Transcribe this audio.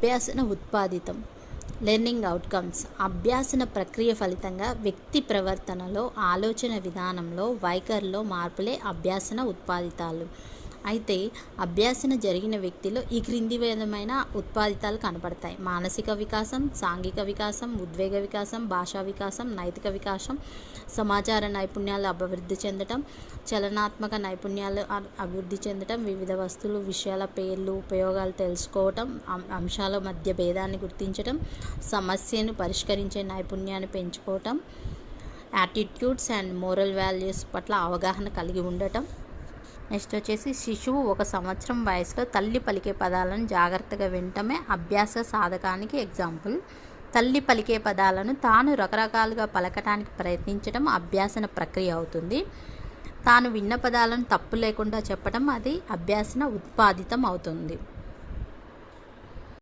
అభ్యాసన ఉత్పాదితం learning outcomes. అభ్యాసన ప్రక్రియ ఫలితంగా వ్యక్తి ప్రవర్తనలో, ఆలోచన విధానంలో, వైఖరిలో మార్పులే అభ్యాసన ఉత్పాదితాలు. అయితే అభ్యాసన జరిగిన వ్యక్తిలో ఈ క్రింది విధమైన ఉత్పాదితాలు కనపడతాయి: మానసిక వికాసం, సాంఘిక వికాసం, ఉద్వేగ వికాసం, భాషా వికాసం, నైతిక వికాసం, సమాచార నైపుణ్యాలు అభివృద్ధి చెందటం, చలనాత్మక నైపుణ్యాలు అభివృద్ధి చెందటం, వివిధ వస్తువులు, విషయాల పేర్లు, ఉపయోగాలు తెలుసుకోవటం, అంశాల మధ్య భేదాన్ని గుర్తించటం, సమస్యను పరిష్కరించే నైపుణ్యాన్ని పెంచుకోవటం, యాటిట్యూడ్స్ అండ్ మోరల్ వాల్యూస్ పట్ల అవగాహన కలిగి ఉండటం. నెక్స్ట్ వచ్చేసి శిశువు 1 సంవత్సరం వయసులో తల్లి పలికే పదాలను జాగ్రత్తగా వినటమే అభ్యాస సాధకానికి ఎగ్జాంపుల్. తల్లి పలికే పదాలను తాను రకరకాలుగా పలకటానికి ప్రయత్నించడం అభ్యాసన ప్రక్రియ అవుతుంది. తాను విన్న పదాలను తప్పు లేకుండా చెప్పడం అది అభ్యాసన ఉత్పాదితం అవుతుంది.